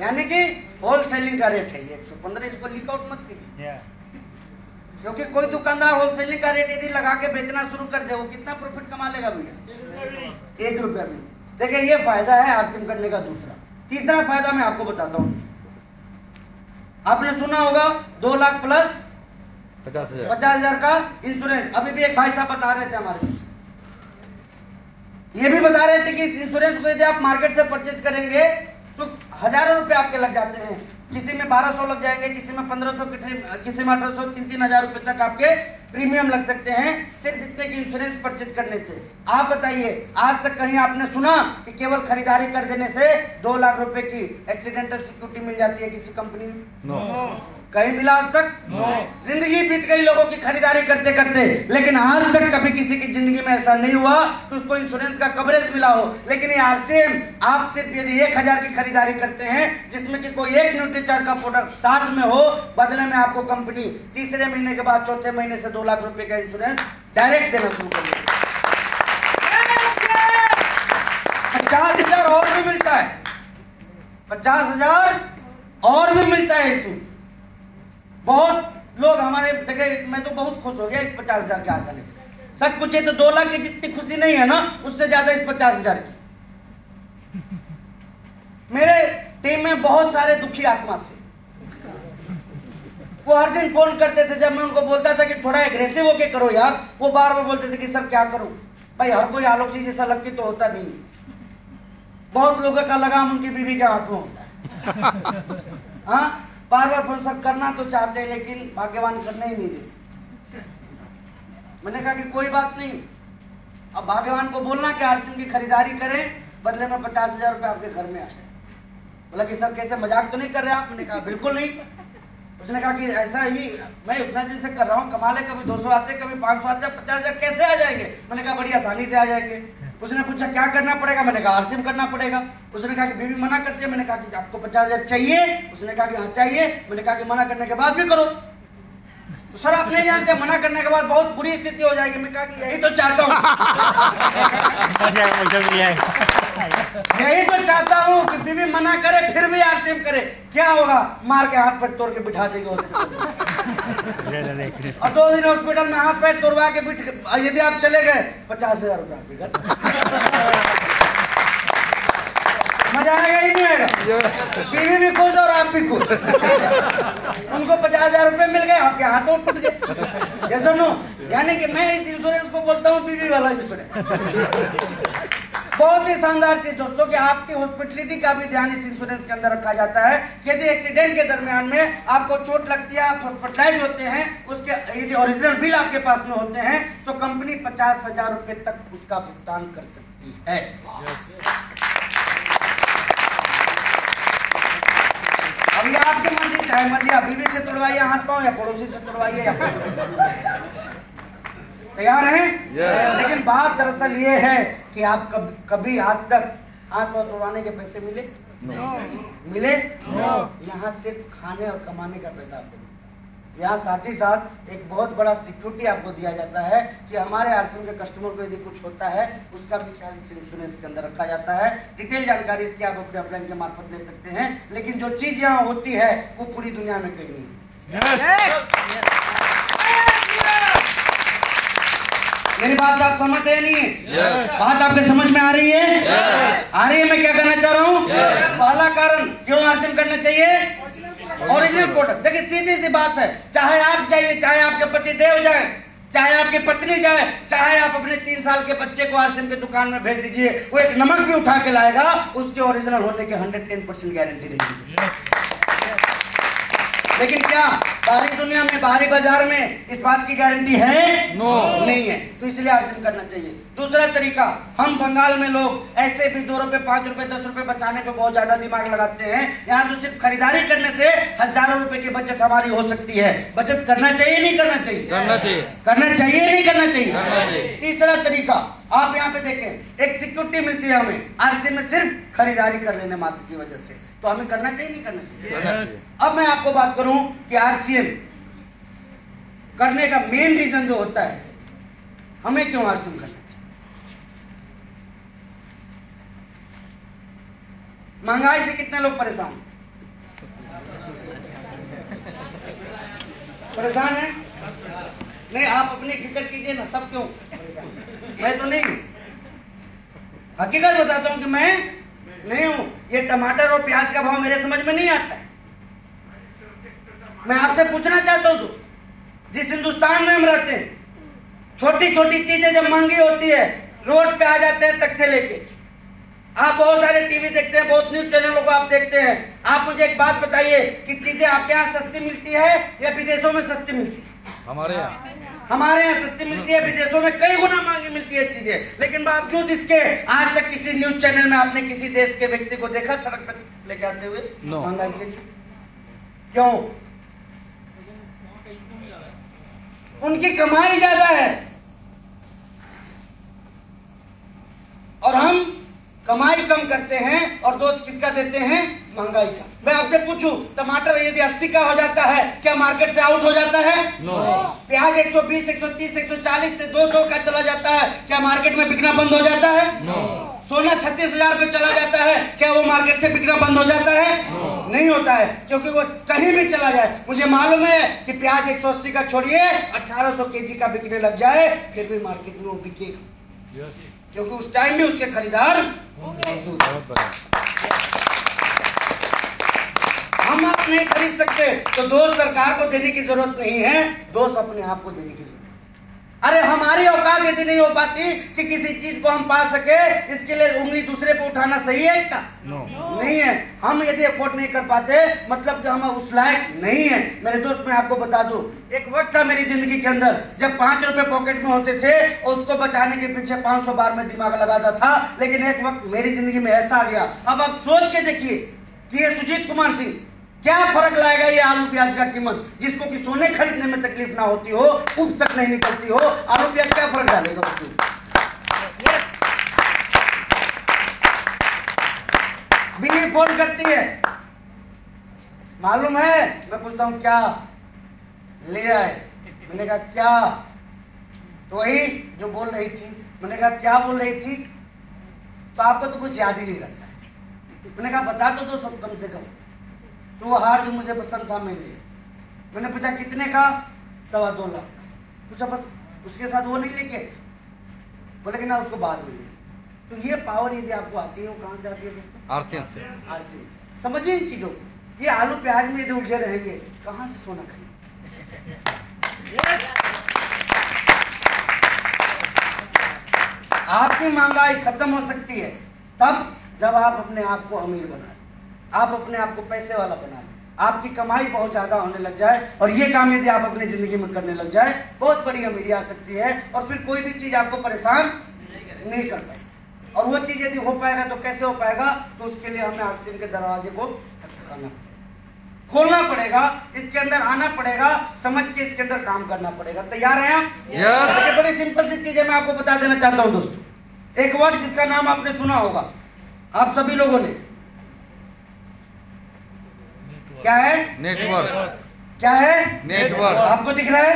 यानी कि होल सेलिंग का रेट है ये 115, इसको लीक आउट मत कीजिए। क्योंकि कोई दुकानदार होलसेलिंग का रेट यदि लगा के बेचना शुरू कर दे, वो कितना प्रॉफिट कमा लेगा भैया? 1 रुपया भी। देखिए ये फायदा है आरसीएम करने का। दूसरा, तीसरा फायदा मैं आपको बताता हूं। आपने सुना होगा 2 लाख प्लस 50,000 का इंश्योरेंस। अभी भी एक भाई साहब बता रहे थे हमारे बीच, ये भी बता रहे थे कि इस इंश्योरेंस को यदि आप मार्केट से परचेज करेंगे तो हजारों रुपए आपके लग जाते हैं। किसी में 1200 लग जाएंगे, किसी में 1500, किसी में 1800, 3-3 हजार रुपए तक आपके प्रीमियम लग सकते हैं सिर्फ इतने की इंश्योरेंस परचेज करने से। आप बताइए, आज तक कहीं आपने सुना कि केवल खरीदारी कर देने से 2 लाख रुपए की एक्सीडेंटल सिक्योरिटी मिल जाती है किसी कंपनी में? कहीं मिला आज तक? जिंदगी बीत गई लोगों की खरीदारी करते करते, लेकिन आज तक कभी किसी की जिंदगी में ऐसा नहीं हुआ कि उसको इंश्योरेंस का कवरेज मिला हो। लेकिन ये आरसीएम, आप सिर्फ यदि 1000 की खरीदारी करते हैं जिसमें कि कोई एक न्यूट्रीचार्ज का प्रोडक्ट साथ में हो, बदले में आपको कंपनी तीसरे महीने के बाद चौथे महीने से 2 लाख रुपए का इंश्योरेंस डायरेक्ट देना शुरू कर देगी। 50,000 और भी मिलता है, 50,000 और भी मिलता है इसमें। बहुत लोग हमारे देखे, मैं तो बहुत खुश हो गया इस 50,000 के आ जाने से। सच पूछे तो 2 लाख की जितनी खुशी नहीं है ना, उससे ज्यादा इस 50,000 की। मेरे टीम में बहुत सारे दुखी आत्मा थे। वो हर दिन फोन करते थे, जब मैं उनको बोलता था कि थोड़ा एग्रेसिव होके करो यार, वो बार बार बोलते थे कि सर क्या करूं। भाई हर कोई आलोक जी जैसा लकी तो होता नहीं। बहुत लोगों का लगाम उनकी बीवी के हाथ में होता है। हाँ, बार बार फोन सब करना तो चाहते हैं लेकिन भाग्यवान करने ही नहीं देते। मैंने कहा कि कोई बात नहीं, अब भाग्यवान को बोलना कि आरसीएम की खरीदारी करें, बदले में 50,000 रुपए आपके घर में आ जाए। बोला कि सर कैसे, मजाक तो नहीं कर रहे आप? मैंने कहा बिल्कुल नहीं। उसने कहा कि ऐसा ही मैं उतना दिन से कर रहा हूँ, कमा ले, कभी 200 आते, कभी 500 आते, 50,000 कैसे आ जाएंगे? मैंने कहा बड़ी आसानी से आ जाएंगे। उसने पूछा क्या करना पड़ेगा? मैंने कहा आरसीएम करना पड़ेगा। उसने कहा कि बीवी मना करती है। मैंने कहा कि आपको 50,000 चाहिए? उसने कहा कि हाँ चाहिए। मैंने कहा कि मना करने के बाद भी करो। तो सर आप नहीं जानते, मना करने के बाद बहुत बुरी स्थिति हो जाएगी। मैं कहा कि यही तो चाहता हूँ, यही तो चाहता हूँ कि बीवी मना करे फिर भी आरसीएम करे। क्या होगा? मार के हाथ पैर तोड़ के बिठा देगा और 2 दिन हॉस्पिटल में हाथ पैर तोड़वा के यदि आप चले गए 50,000 रुपया मजा आएगा ही नहीं आएगा? बीवी भी खुश और आप भी खुश। उनको 50,000 रुपए मिल गए, आपके हाथों फुट गए। ये सुनो, यानी कि मैं इस इंश्योरेंस को बोलता हूँ बीवी वाला इंश्योरेंस। बहुत ही शानदार चीज दोस्तों कि आपकी हॉस्पिटलिटी का भी ध्यान इस इंश्योरेंस के अंदर रखा जाता है। यदि एक्सीडेंट के दरमियान में आपको चोट लगती है, आप हॉस्पिटलाइज होते हैं, उसके यदि ओरिजिनल बिल आपके पास में होते हैं तो कंपनी 50,000 रुपए तक उसका भुगतान कर सकती है। अभी आपकी मर्जी, चाहे मर्जी आप बीवी से तोड़वाइए हाथ पांव या पड़ोसी से तोड़वाइए या तैयार हैं? लेकिन बात दरअसल ये है कि आप कभी आज तक हाथ पांव तोड़वाने के पैसे मिले? मिले? यहाँ सिर्फ खाने और कमाने का पैसा आपको मिलता है। यहाँ साथ ही साथ एक बहुत बड़ा सिक्योरिटी आपको दिया जाता है कि हमारे आरसीएम के कस्टमर को यदि कुछ होता है उसका भी ख्याल इस इंश्योरेंस के अंदर रखा जाता है। डिटेल जानकारी इसकी आप अपने अपलाइन के मार्फत ले सकते हैं, लेकिन जो चीज यहाँ होती है वो पूरी दुनिया में कहीं नहीं। मेरी बात आप समझते हैं? नहीं है? बात आपके समझ में आ रही है? आ रही है? मैं क्या करना चाह रहा हूँ? पहला कारण क्यों आरसीएम करना चाहिए? Original product. देखिए सीधी सी बात है, चाहे आप जाइए, चाहे आपके पति देव जाए, चाहे आपकी पत्नी जाए, चाहे आप अपने 3 साल के बच्चे को आरसीएम की दुकान में भेज दीजिए, वो एक नमक भी उठा के लाएगा, उसके ओरिजिनल होने की 110% गारंटी रहेगी। लेकिन क्या बाहरी दुनिया में, बाहरी बाजार में इस बात की गारंटी है? नहीं है। तो इसलिए आरसीएम करना चाहिए। दूसरा तरीका, हम बंगाल में लोग ऐसे भी 2 रुपए, 5 रुपए, 10 रुपए बचाने पे बहुत ज्यादा दिमाग लगाते हैं। यहाँ तो सिर्फ खरीदारी करने से हजारों रुपए की बचत हमारी हो सकती है। बचत करना चाहिए नहीं करना चाहिए? करना चाहिए। करना चाहिए नहीं करना चाहिए? तीसरा तरीका, आप यहाँ पे देखें, एक सिक्योरिटी मिलती है हमें आरसीएम में सिर्फ खरीदारी कर लेने मात्र की वजह से। तो हमें करना चाहिए नहीं करना चाहिए? अब मैं आपको बात करूं कि आरसीएम करने का मेन रीजन जो होता है, हमें क्यों आरसीएम करना चाहिए? महंगाई से कितने लोग परेशान हैं? नहीं, आप अपनी फिक्र कीजिए ना, सब क्यों परेशान, मैं तो नहीं हूँ, हकीकत बताता हूँ कि मैं नहीं हूँ। ये टमाटर और प्याज का भाव मेरे समझ में नहीं आता है। मैं आपसे पूछना चाहता हूँ, जिस हिंदुस्तान में हम रहते हैं, छोटी छोटी चीजें जब महंगी होती है, रोड पे आ जाते हैं तख्ते लेके। आप बहुत सारे टीवी देखते हैं, बहुत न्यूज चैनलों को आप देखते हैं। आप मुझे एक बात बताइए कि चीजें आपके यहाँ सस्ती मिलती है या विदेशों में सस्ती मिलती है? हमारे यहाँ सस्ती मिलती है, विदेशों में कई गुना महंगी मिलती है चीजें। लेकिन बावजूद इसके आज तक किसी न्यूज चैनल में आपने किसी देश के व्यक्ति को देखा सड़क पर लेके आते हुए महंगाई के लिए? क्यों? उनकी कमाई ज्यादा है और हम कमाई कम करते हैं और दोष किसका देते हैं? महंगाई का। मैं आपसे पूछूं, टमाटर यदि 80 का हो जाता है, क्या मार्केट से आउट हो जाता है? प्याज 120, 130, 140 से 200 का चला जाता है, क्या मार्केट में बिकना बंद हो जाता है? सोना 36,000 पे चला जाता है, क्या वो मार्केट से बिकना बंद हो जाता है? नहीं होता है, क्योंकि वो कहीं भी चला जाए। मुझे मालूम है कि प्याज 180 का छोड़िए 1800 केजी का बिकने लग जाए, फिर भी मार्केट में वो बिकेगा, क्योंकि उस टाइम भी उसके खरीदार मौजूद है। हम आप नहीं खरीद सकते तो दोष सरकार को देने की जरूरत नहीं है, दोष अपने आप को देने की जरूरत है। अरे हमारी औकात यदि नहीं हो पाती कि किसी चीज को हम पा सके, इसके लिए उंगली दूसरे पे उठाना सही है इसका? नहीं है। हम यदि अफोर्ड नहीं कर पाते, मतलब कि हम उस लायक नहीं है। मेरे दोस्त, मैं आपको बता दूं, एक वक्त था मेरी जिंदगी के अंदर जब 5 रुपए पॉकेट में होते थे और उसको बचाने के पीछे 500 बार में दिमाग लगाता था। लेकिन एक वक्त मेरी जिंदगी में ऐसा आ गया, अब आप सोच के देखिए कि ये सुजीत कुमार सिंह क्या फर्क लाएगा ये आलू प्याज का कीमत, जिसको कि सोने खरीदने में तकलीफ ना होती हो, उस तक नहीं निकलती हो, आलू प्याज क्या फर्क डालेगा उसमें? बीवी फोन करती है, मालूम है, मैं पूछता हूं क्या ले आए? मैंने कहा क्या? तो वही जो बोल रही थी। मैंने कहा क्या बोल रही थी? तो आपको तो कुछ याद ही नहीं रहता। मैंने कहा बता तो दो सब कम से कम। तो वो हार जो मुझे पसंद था मैं लिया। मैंने पूछा कितने का? 2.25 लाख का। पूछा बस उसके साथ वो नहीं लेके? बोले कि ना उसको बाद में। तो ये पावर यदि आपको आती है, वो कहां से आती है दोस्तों? आरसीएम से। समझिए इन चीजों को। ये आलू प्याज में यदि उलझे रहेंगे, कहां से सोना खरीदेंगे? आपकी महंगाई खत्म हो सकती है तब जब आप अपने आप को अमीर बना, आप अपने आप को पैसे वाला बना लें, आपकी कमाई बहुत ज्यादा होने लग जाए और ये काम यदि आप अपनी जिंदगी में करने लग जाए, बहुत बड़ी अमीरी आ सकती है और फिर कोई भी चीज आपको परेशान नहीं कर पाएगी। और वो चीज यदि हो पाएगा तो कैसे हो पाएगा? तो उसके लिए हमें आरसीएम के दरवाजे को खटखटाना, खोलना पड़ेगा, इसके अंदर आना पड़ेगा, समझ के इसके अंदर काम करना पड़ेगा। तैयार हैं आप? देखिए बड़ी सिंपल सी चीज है, मैं आपको बता देना चाहता हूं दोस्तों। एक वर्ड जिसका नाम आपने सुना होगा, आप सभी लोगों ने, क्या है? नेटवर्क। क्या है? नेटवर्क। आपको दिख रहा है?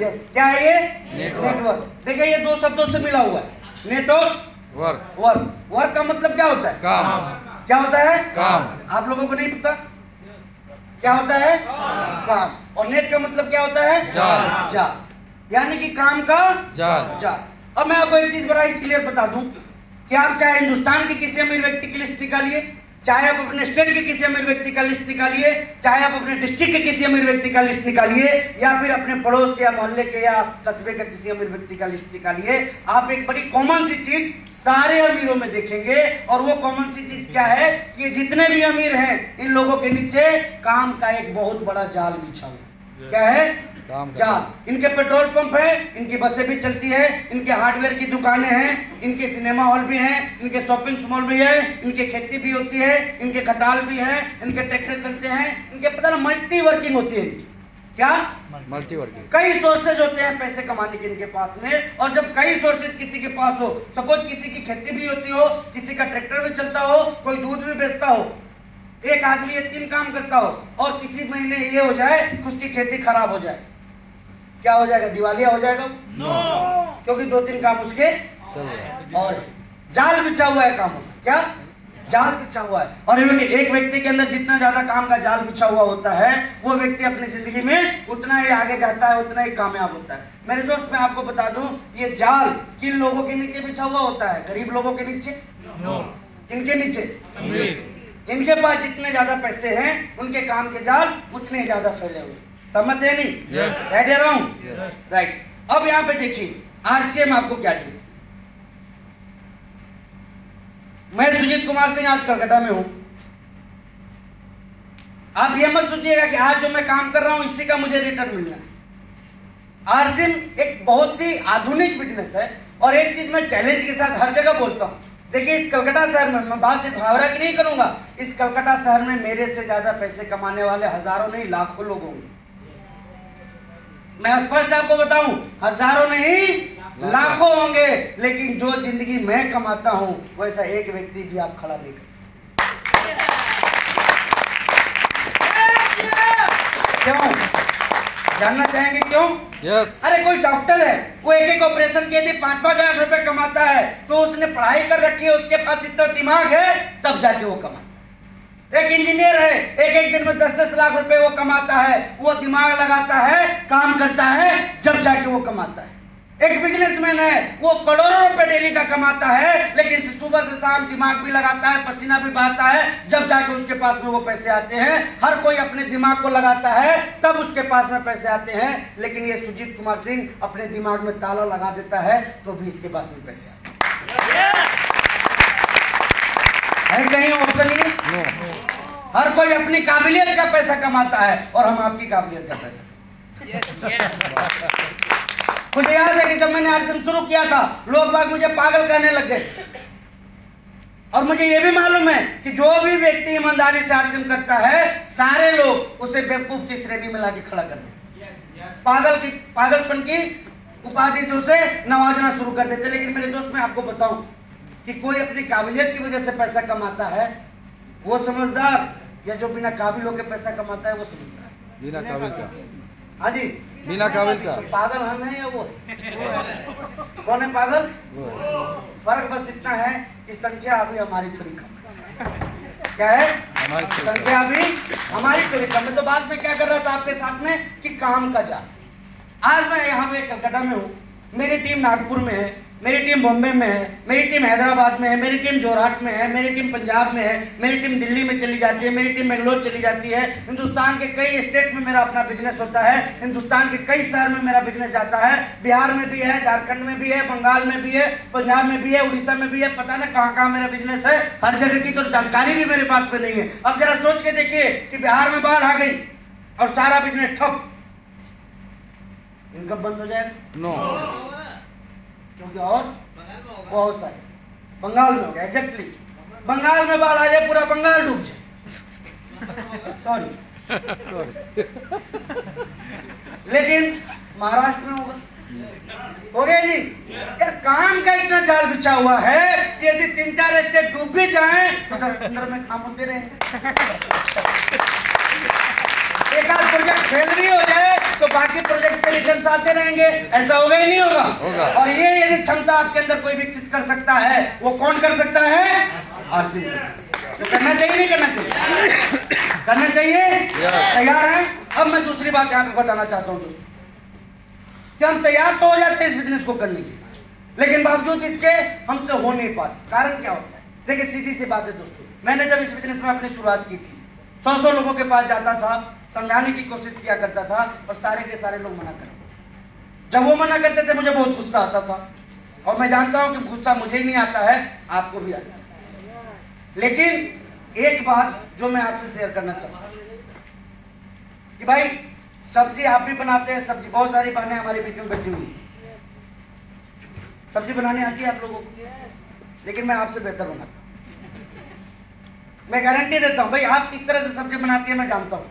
यस। क्या है ये? नेटवर्क। देखिए ये दो शब्दों से मिला हुआ है, नेट और वर्क। वर्क का मतलब क्या होता है? काम। क्या होता है? काम। आप लोगों को नहीं पता क्या होता है? काम। और नेट का मतलब क्या होता है? जाल। यानी कि काम का जाल। अब मैं आपको एक चीज बड़ा ही क्लियर बता दूं कि आप चाहे हिंदुस्तान के किसी अमीर व्यक्ति की लिस्ट निकालिए, चाहे आप अपने स्टेट के किसी अमीर व्यक्ति का लिस्ट निकालिए, चाहे आप अपने डिस्ट्रिक्ट के किसी अमीर व्यक्ति का लिस्ट निकालिए, या फिर अपने पड़ोस के या मोहल्ले के या कस्बे का किसी अमीर व्यक्ति का लिस्ट निकालिए, आप एक बड़ी कॉमन सी चीज सारे अमीरों में देखेंगे। और वो कॉमन सी चीज क्या है? कि जितने भी अमीर हैं, इन लोगों के नीचे काम का एक बहुत बड़ा जाल बिछा हुआ। क्या है? जाल। इनके पेट्रोल पंप है, इनकी बसें भी चलती है, इनके हार्डवेयर की दुकानें हैं, इनके सिनेमा हॉल भी हैं, इनके शॉपिंग मॉल भी है, इनके खेती भी होती है, इनके खटाल भी है, इनके ट्रैक्टर चलते हैं, इनके पता ना मल्टी वर्किंग होती है। क्या? Multi working. कई सोर्सेज होते हैं पैसे कमाने के इनके पास में। और जब कई सोर्सेज किसी के पास हो, सपोज किसी की खेती भी होती हो, किसी का ट्रैक्टर भी चलता हो, कोई दूध भी बेचता हो, एक आदमी ये 3 काम करता हो और किसी महीने ये हो जाए कि उसकी खेती खराब हो जाए, क्या हो जाएगा? दिवालिया हो जाएगा। क्योंकि 2-3 काम उसके और जाल बिछा हुआ है कामों का। क्या? जाल बिछा हुआ है। और एक व्यक्ति के अंदर जितना ज्यादा काम का जाल बिछा हुआ होता है, वो व्यक्ति अपनी जिंदगी में उतना ही आगे जाता है, उतना ही कामयाब होता है। मेरे दोस्त मैं आपको बता दूं, ये जाल किन लोगों के नीचे बिछा हुआ होता है? गरीब लोगों के नीचे। किनके नीचे? जिनके पास जितने ज्यादा पैसे हैं उनके काम के जाल उतने ही ज्यादा फैले हुए। समझते हैं नहीं? राइट या रॉन्ग? राइट। अब यहाँ पे देखिए आरसीएम आपको क्या देती। मैं सुजीत कुमार सिंह आज कलकत्ता में हूं। आप ये मत सोचिएगा कि आज जो मैं काम कर रहा हूं इसी का मुझे रिटर्न मिलना है। आरसीएम एक बहुत ही आधुनिक बिजनेस है और एक चीज मैं चैलेंज के साथ हर जगह बोलता हूं। देखिए इस कलकत्ता शहर में, मैं बात सिर्फ हावड़ा की नहीं करूंगा, इस कलकत्ता शहर में मेरे से ज्यादा पैसे कमाने वाले हजारों नहीं लाखों लोग होंगे। मैं स्पष्ट आपको बताऊं, हजारों नहीं लाखों होंगे, लेकिन जो जिंदगी मैं कमाता हूं वैसा एक व्यक्ति भी आप खड़ा नहीं कर सकते। क्यों? जानना चाहेंगे क्यों? यस। अरे कोई डॉक्टर है, वो एक एक ऑपरेशन के लिए 5-5 लाख रुपए कमाता है, तो उसने पढ़ाई कर रखी है, उसके पास इतना दिमाग है, तब जाके वो कमाता। एक इंजीनियर है, एक एक दिन में 10-10 लाख रुपए वो कमाता है, वो दिमाग लगाता है, काम करता है, जब जाके वो कमाता है। एक बिजनेसमैन है, वो करोड़ों रुपए डेली का कमाता है, लेकिन सुबह से शाम दिमाग भी लगाता है, पसीना भी बहाता है, जब जाके उसके पास में वो पैसे आते हैं। हर कोई अपने दिमाग को लगाता है, तब उसके पास में पैसे आते हैं, लेकिन ये सुजीत कुमार सिंह अपने दिमाग में ताला लगा देता है तो भी इसके पास में पैसे आते हैं। कहीं ऑप्शन नहीं। हर कोई अपनी काबिलियत का पैसा कमाता है और हम आपकी काबिलियत का पैसा। मुझे याद है कि जब मैंने आरसीएम शुरू किया था, लोग बाग मुझे पागल कहने लग गए, और मुझे यह भी मालूम है कि जो भी व्यक्ति ईमानदारी से आरसीएम करता है, सारे लोग उसे बेवकूफ की श्रेणी में लाके खड़ा कर देते, पागलपन की उपाधि से उसे नवाजना शुरू कर देते। लेकिन मेरे दोस्त मैं आपको बताऊं कि कोई अपनी काबिलियत की वजह से पैसा कमाता है वो समझदार, या जो बिना काबिल होकर पैसा कमाता है वो समझदार। बिना काबिल का। हाँ जी, बिना काबिल का। तो पागल हम हैं या वो? कौन है पागल? फर्क बस इतना है कि संख्या अभी हमारी थोड़ी कम है। क्या है? संख्या अभी हमारी थोड़ी कम है। तो बाद में क्या कर रहा था आपके साथ में कि काम का जाल। आज मैं यहाँ पे कलकत्ता में हूँ, मेरी टीम नागपुर में है, मेरी टीम बॉम्बे में है, मेरी टीम हैदराबाद में है, मेरी टीम जोरहाट में है, मेरी टीम पंजाब में है, मेरी टीम दिल्ली में चली जाती है, मेरी टीम बेंगलोर चली जाती है। हिंदुस्तान के कई स्टेट में मेरा अपना बिजनेस होता है, हिंदुस्तान के कई शहर में मेरा बिजनेस जाता है। बिहार में भी है, झारखंड में भी है, बंगाल में भी है, पंजाब में भी है, उड़ीसा में भी है, पता ना कहाँ कहाँ मेरा बिजनेस है। हर जगह की तो जानकारी भी मेरे पास में नहीं है। अब जरा सोच के देखिए कि बिहार में बाढ़ आ गई और सारा बिजनेस ठप, इनकम बंद हो जाएगा? नो, क्योंकि और बहुत सारे बंगाल में हो गया। एग्जैक्टली, बंगाल में बाढ़ आ जाए, पूरा बंगाल डूब जाए। सॉरी। लेकिन महाराष्ट्र में होगा, हो गया नहीं? यार काम का इतना जाल बिछा हुआ है कि यदि 3-4 स्टेट डूब भी जाए तो 10-15 में काम होते रहे। एक आध प्रोजेक्ट फेल भी हो जाए तो बाकी प्रोजेक्ट से रिटर्न्स आते रहेंगे। ऐसा होगा ही नहीं होगा? और ये यदि क्षमता आपके अंदर कोई विकसित कर सकता है, वो कौन कर सकता है? आरसीएम कर सकता है। तो करना चाहिए नहीं करना चाहिए? करना चाहिए। तैयार है? अब मैं दूसरी बात यहाँ पे बताना चाहता हूँ दोस्तों, कि हम तैयार तो हो जाते हैं इस बिजनेस को करने की, लेकिन बावजूद इसके हमसे हो नहीं पाते। कारण क्या होता है? देखिए सीधी सी बात है दोस्तों, मैंने जब इस बिजनेस में अपनी शुरुआत की थी, 100 लोगों के पास जाता था, समझाने की कोशिश किया करता था और सारे के सारे लोग मना करते थे। जब वो मना करते थे मुझे बहुत गुस्सा आता था, और मैं जानता हूं कि गुस्सा मुझे ही नहीं आता है, आपको भी आता है। लेकिन एक बात जो मैं आपसे शेयर करना चाहता हूं कि भाई सब्जी आप भी बनाते हैं, सब्जी बहुत सारी बहनें हमारे बीच में बैठी हुई, सब्जी बनाने आती है आप लोगों को, लेकिन मैं आपसे बेहतर बनाता हूं। मैं गारंटी देता हूं भाई, आप किस तरह से सब्जी बनाती है मैं जानता हूं।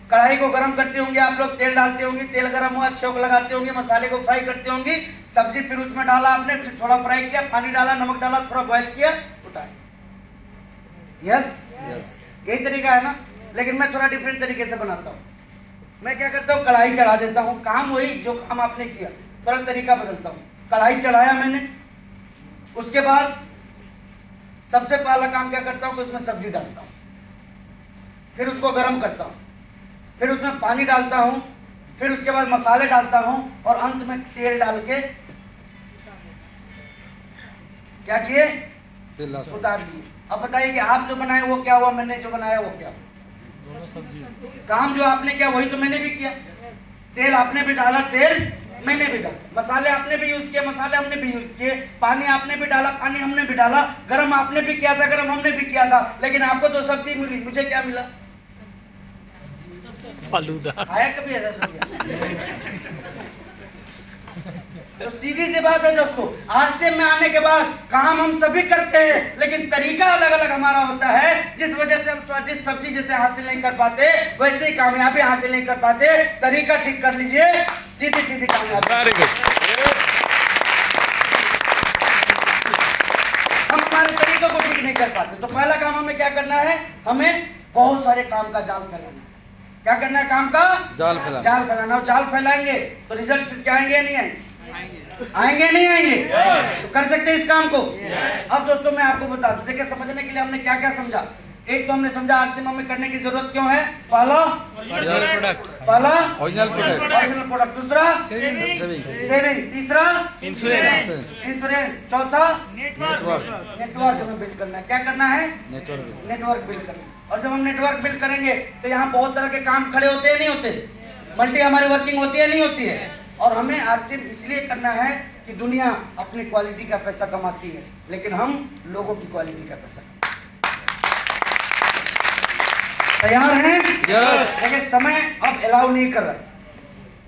कढ़ाई को गर्म करते होंगे आप लोग, तेल डालते होंगे, तेल गर्म हुआ, छौंक लगाते होंगे, मसाले को फ्राई करते होंगे, सब्जी फिर उसमें डाला आपने, फिर थोड़ा फ्राई किया, पानी डाला, नमक डाला, थोड़ा बॉयल किया, उतार। यस, यही तरीका है ना? लेकिन मैं थोड़ा डिफरेंट तरीके से बनाता हूं। मैं क्या करता हूं, कढ़ाई चढ़ा देता हूं, काम वही जो काम आपने किया, थोड़ा तरीका बदलता हूं। कढ़ाई चढ़ाया मैंने, उसके बाद सबसे पहला काम क्या करता हूं कि उसमें सब्जी डालता हूं, फिर उसको गर्म करता हूं, फिर उसमें पानी डालता हूं, फिर उसके बाद मसाले डालता हूं और अंत में तेल डाल के क्या किए, फिर लास्ट उतार दिए। अब बताइए कि आप जो बनाए वो क्या हुआ, मैंने जो बनाया वो क्या हुआ? दोनों सब्जी। काम जो आपने किया वही तो मैंने भी किया। तेल आपने भी डाला, तेल मैंने भी डाला, मसाले आपने भी यूज किए, मसाले हमने भी यूज किए, पानी आपने भी डाला, पानी हमने भी डाला, गरम आपने भी किया था, गरम हमने भी किया था, लेकिन आपको तो सब्जी मिली, मुझे क्या मिला? फालूदा। खाया कभी ऐसा सब्जी? तो सीधी सी बात है दोस्तों, आरसीएम में आने के बाद काम हम सभी करते हैं, लेकिन तरीका अलग अलग हमारा होता है, जिस वजह से हम स्वादिष्ट सब्जी जैसे हासिल नहीं कर पाते, वैसे ही कामयाबी हासिल नहीं कर पाते। तरीका ठीक कर लीजिए, सीधी सीधी कामयाबी। Very good. हम हमारे तरीकों को ठीक नहीं कर पाते, तो पहला काम हमें क्या करना है, हमें बहुत सारे काम का जाल फैलाना है। क्या करना है? काम का जाल फैलाना। जाल फैलाना। और जाल फैलाएंगे तो रिजल्ट क्या आएंगे या नहीं आएंगे? आएंगे नहीं आएंगे? तो कर सकते हैं इस काम को। अब दोस्तों मैं आपको बता दूं, देखिए समझने के लिए हमने क्या क्या समझा। एक तो हमने समझा आरसीएम हमें करने की जरूरत क्यों है, पहला original product. Original product. Original product, दूसरा सेविंग। सेविंग, तीसरा इंश्योरेंस। इंश्योरेंस, चौथा नेटवर्क। नेटवर्क हमें बिल्ड करना है। क्या करना है? नेटवर्क। नेटवर्क बिल्ड करना है। और जब हम नेटवर्क बिल्ड करेंगे तो यहाँ बहुत तरह के काम खड़े होते हैं, नहीं होते? मल्टी हमारी वर्किंग होती है, नहीं होती है? और हमें आरसीएम इसलिए करना है कि दुनिया अपनी क्वालिटी का पैसा कमाती है, लेकिन हम लोगों की क्वालिटी का पैसा कमाते हैं। तैयार हैं? देखिए समय अब अलाउ नहीं कर रहा है,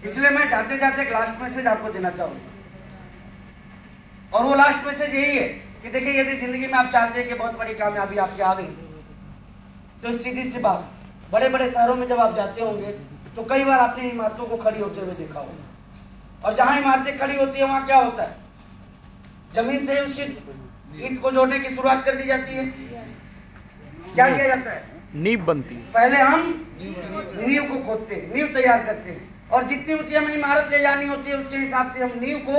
इसलिए मैं जाते जाते एक लास्ट मैसेज आपको देना चाहूंगा, और वो लास्ट मैसेज यही है कि देखिए यदि जिंदगी में आप चाहते हैं कि बहुत बड़ी कामयाबी आपके आ गई, तो सीधी सी बात, बड़े बड़े शहरों में जब आप जाते होंगे तो कई बार आपने इमारतों को खड़ी होते हुए देखा होगा, और जहां इमारतें खड़ी होती है वहां क्या होता है, जमीन से उसकी ईंट को जोड़ने की शुरुआत कर दी जाती है। क्या किया जाता है? नींव बनती है। पहले हम नींव को खोदते हैं, नींव तैयार करते हैं, और जितनी ऊंची हमें इमारत ले जानी होती है उसके हिसाब से हम नींव को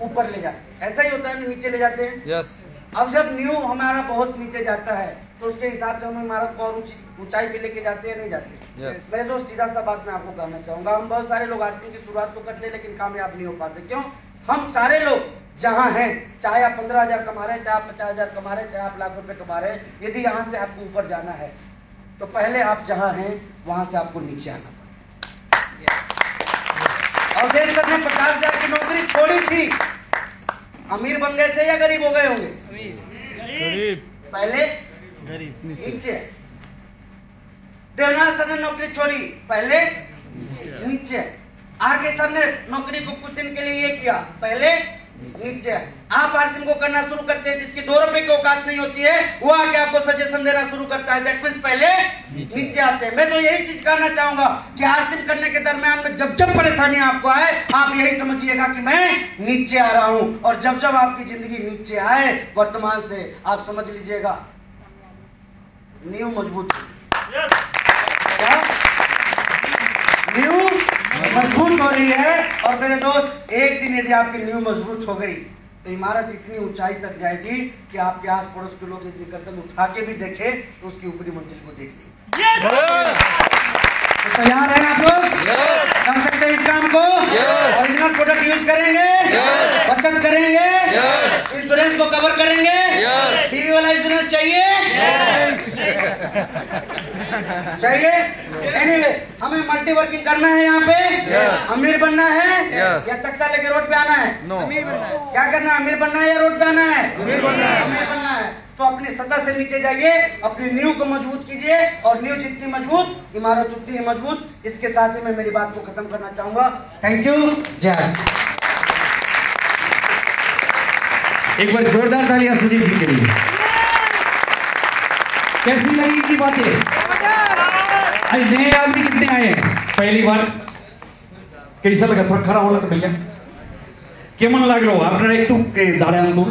ऊपर ले जाते हैं। ऐसा ही होता है, नीचे ले जाते हैं। यस। अब जब नींव हमारा बहुत नीचे जाता है तो उसके हिसाब से हम इमारत को और ऊंचाई पे लेके जाते हैं, नहीं जाते? Yes. मेरे दोस्त सीधा सा बात मैं आपको कहना चाहूंगा, हम बहुत सारे लोग आरसीएम की शुरुआत तो करते हैं लेकिन कामयाब नहीं हो पाते। क्यों? हम सारे लोग जहां हैं, चाहे आप 15,000 कमा रहे हैं, चाहे आप 50,000 कमा रहे हैं, चाहे आप लाख रुपए कमा रहे हैं, यदि यहाँ से आपको ऊपर जाना है तो पहले आप जहां हैं वहां से आपको नीचे आना पड़ेगा। और देश सर ने 50,000 की नौकरी छोड़ी थी, अमीर बन गए थे या गरीब हो गए होंगे? गरीब। पहले गरीब। नीचे। देवनाथ सर ने नौकरी छोड़ी, पहले नीचे। आरके सर ने नौकरी को कुछ दिन के लिए ये किया, पहले नीचे। आप आरसीएम को करना शुरू करते हैं, जिसकी 2 रुपए की औकात नहीं होती है वो आके आपको सजेशन देना शुरू करता है, दैट मींस पहले नीचे आते हैं। मैं तो यही चीज कहना चाहूंगा कि आरसीएम करने के दरमियान में जब जब परेशानी आपको आए, आप यही समझिएगा कि मैं नीचे आ रहा हूं, और जब जब आपकी जिंदगी नीचे आए वर्तमान से, आप समझ लीजिएगा नींव मजबूत होगी। क्या? नींव मजबूत हो रही है। और मेरे दोस्त, एक दिन यदि आपकी नींव मजबूत हो गई तो इमारत इतनी ऊंचाई तक जाएगी कि आपके आस पड़ोस के लोग यदि कदम उठा के भी देखे तो उसकी ऊपरी मंजिल को देख लेंगे। तो तैयार हैं आप लोग? कर सकते हैं इस काम को? ओरिजिनल प्रोडक्ट यूज करेंगे, बचत करेंगे, इंश्योरेंस को कवर करेंगे, टीवी वाला इंश्योरेंस चाहिए? चाहिए? एनीवे, हमें मल्टी वर्किंग करना है यहाँ पे, अमीर बनना है या चक्का लेके रोड पे आना है? क्या करना है? अमीर बनना है या रोड पे आना है? अमीर बनना है। तो अपनी सतह से नीचे जाइए, अपनी नींव को मजबूत कीजिए, और नींव जितनी मजबूत इमारत उतनी ही मजबूत। इसके साथ ही मैं मेरी बात को खत्म करना चाहूंगा। Thank you. जय। एक बार जोरदार तालियां सुजीत जी के लिए। कैसी लगी इनकी बातें? आज नए आदमी कितने आए हैं पहली बार? कैसा लगा? थोड़ा खड़ा होना तो भैया, केमन लागलो आपने एक टूक के झाड़े तो